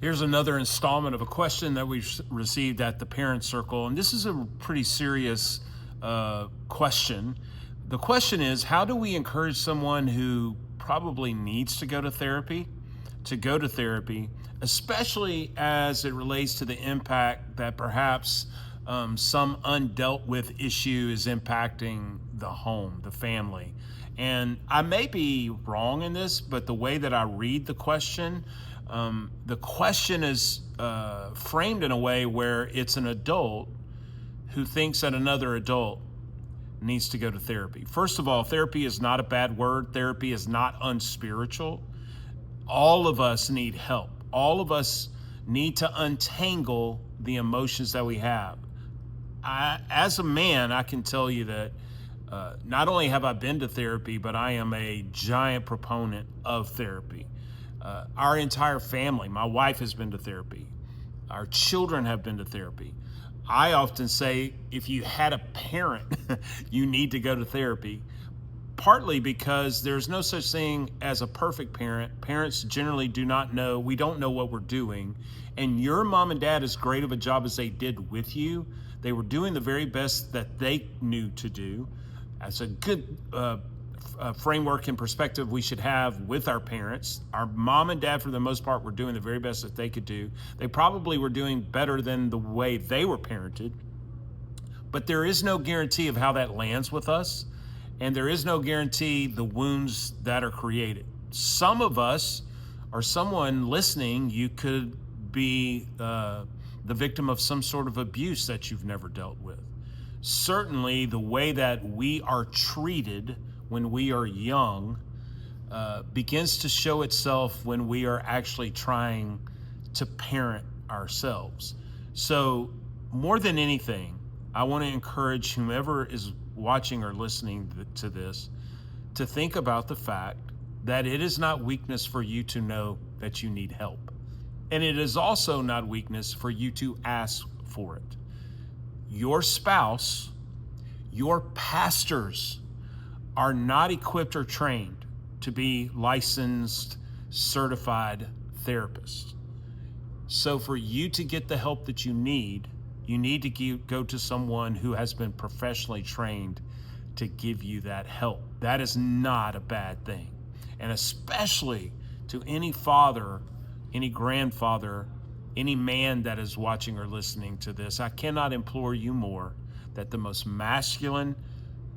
Here's another installment of a question that we've received at the Parent Circle, and this is a pretty serious question. The question is, how do we encourage someone who probably needs to go to therapy, especially as it relates to the impact that perhaps some undealt with issue is impacting the home, the family? And I may be wrong in this, but the way that I read the question is framed in a way where it's an adult who thinks that another adult needs to go to therapy. First of all, therapy is not a bad word. Therapy is not unspiritual. All of us need help. All of us need to untangle the emotions that we have. As a man, I can tell you that not only have I been to therapy, but I am a giant proponent of therapy. Our entire family, my wife has been to therapy. Our children have been to therapy. I often say if you had a parent, you need to go to therapy, partly because there's no such thing as a perfect parent. Parents generally do not know, we don't know what we're doing. And your mom and dad, as great of a job as they did with you, they were doing the very best that they knew to do. That's a good framework and perspective we should have with our parents. Our mom and dad, for the most part, were doing the very best that they could do. They probably were doing better than the way they were parented, but there is no guarantee of how that lands with us, and there is no guarantee the wounds that are created. Some of us, or someone listening, you could be the victim of some sort of abuse that you've never dealt with. Certainly, the way that we are treated when we are young begins to show itself when we are actually trying to parent ourselves. So more than anything, I want to encourage whomever is watching or listening to this to think about the fact that it is not weakness for you to know that you need help. And it is also not weakness for you to ask for it. Your spouse, your pastors, are not equipped or trained to be licensed, certified therapists. So for you to get the help that you need to go to someone who has been professionally trained to give you that help. That is not a bad thing. And especially to any father, any grandfather, any man that is watching or listening to this, I cannot implore you more that the most masculine,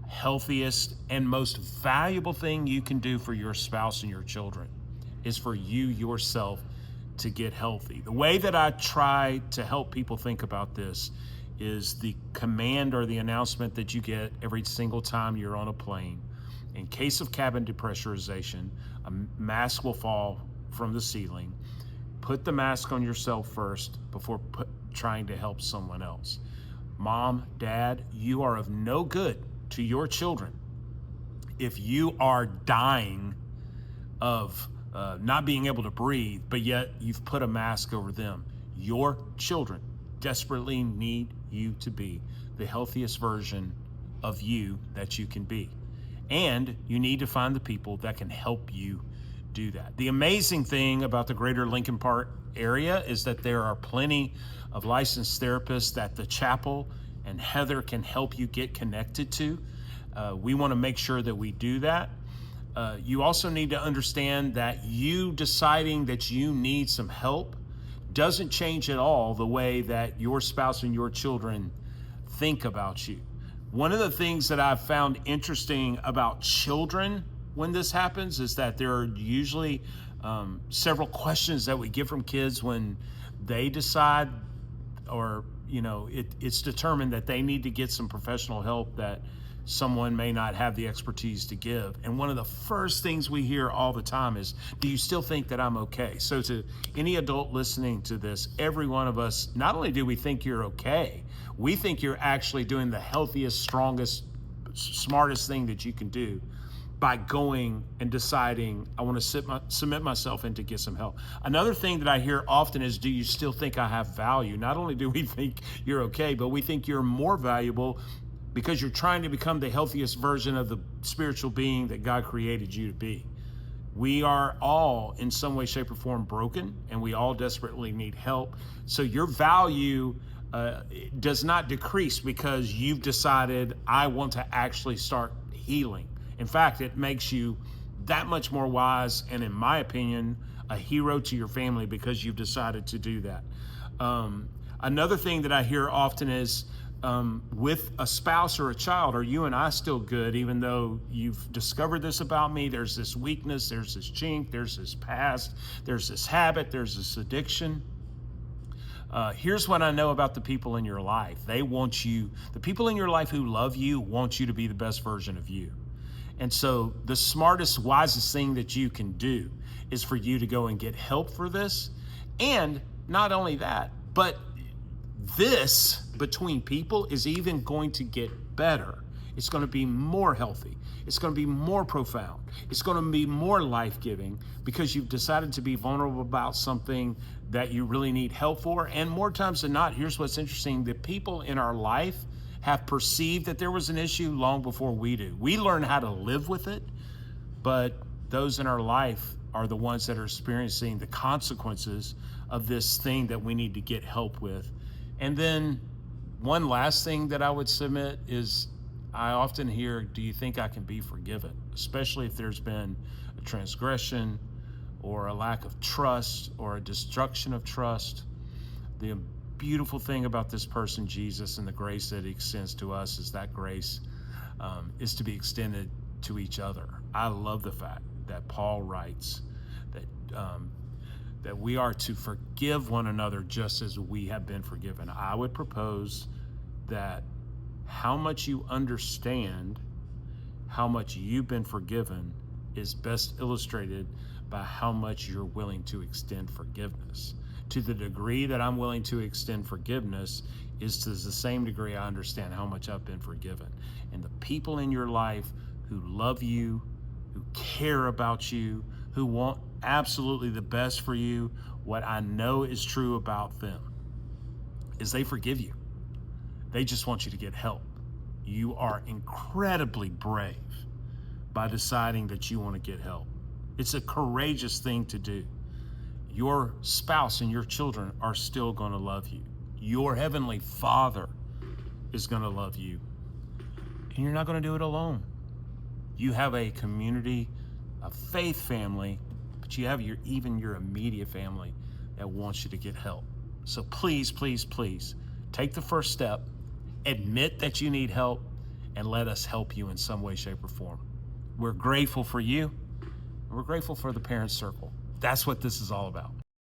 healthiest, and most valuable thing you can do for your spouse and your children is for you yourself to get healthy. The way that I try to help people think about this is the command or the announcement that you get every single time you're on a plane. In case of cabin depressurization, a mask will fall from the ceiling. Put the mask on yourself first before trying to help someone else. Mom, dad, you are of no good to your children if you are dying of not being able to breathe, but yet you've put a mask over them. Your children desperately need you to be the healthiest version of you that you can be. And you need to find the people that can help you do that. The amazing thing about the greater Lincoln Park area is that there are plenty of licensed therapists that the chapel and Heather can help you get connected to. We want to make sure that we do that. You also need to understand that you deciding that you need some help doesn't change at all the way that your spouse and your children think about you. One of the things that I've found interesting about children when this happens is that there are usually several questions that we get from kids when they decide, or it's determined that they need to get some professional help that someone may not have the expertise to give. And one of the first things we hear all the time is, do you still think that I'm okay? So to any adult listening to this, every one of us, not only do we think you're okay, we think you're actually doing the healthiest, strongest, smartest thing that you can do by going and deciding, I want to submit myself in to get some help. Another thing that I hear often is, do you still think I have value? Not only do we think you're okay, but we think you're more valuable because you're trying to become the healthiest version of the spiritual being that God created you to be. We are all in some way, shape, or form broken, and we all desperately need help. So your value does not decrease because you've decided, I want to actually start healing. In fact, it makes you that much more wise, and in my opinion, a hero to your family because you've decided to do that. Another thing that I hear often is, with a spouse or a child, are you and I still good even though you've discovered this about me? There's this weakness, there's this chink, there's this past, there's this habit, there's this addiction. Here's what I know about the people in your life. They want you, the people in your life who love you want you to be the best version of you. And so the smartest, wisest thing that you can do is for you to go and get help for this. And not only that, but this between people is even going to get better. It's going to be more healthy. It's going to be more profound. It's going to be more life-giving because you've decided to be vulnerable about something that you really need help for. And more times than not, here's what's interesting. The people in our life have perceived that there was an issue long before we do. We learn how to live with it, but those in our life are the ones that are experiencing the consequences of this thing that we need to get help with. And then one last thing that I would submit is, I often hear, do you think I can be forgiven? Especially if there's been a transgression or a lack of trust or a destruction of trust. The beautiful thing about this person, Jesus, and the grace that he extends to us is that grace is to be extended to each other. I love the fact that Paul writes that we are to forgive one another just as we have been forgiven. I would propose that how much you understand how much you've been forgiven is best illustrated by how much you're willing to extend forgiveness. To the degree that I'm willing to extend forgiveness is to the same degree I understand how much I've been forgiven. And the people in your life who love you, who care about you, who want absolutely the best for you, what I know is true about them is they forgive you. They just want you to get help. You are incredibly brave by deciding that you want to get help. It's a courageous thing to do. Your spouse and your children are still going to love you. Your heavenly Father is going to love you. And you're not going to do it alone. You have a community, a faith family, but you have even your immediate family that wants you to get help. So please, please, please take the first step, admit that you need help, and let us help you in some way, shape, or form. We're grateful for you. We're grateful for the Parent Circle. That's what this is all about.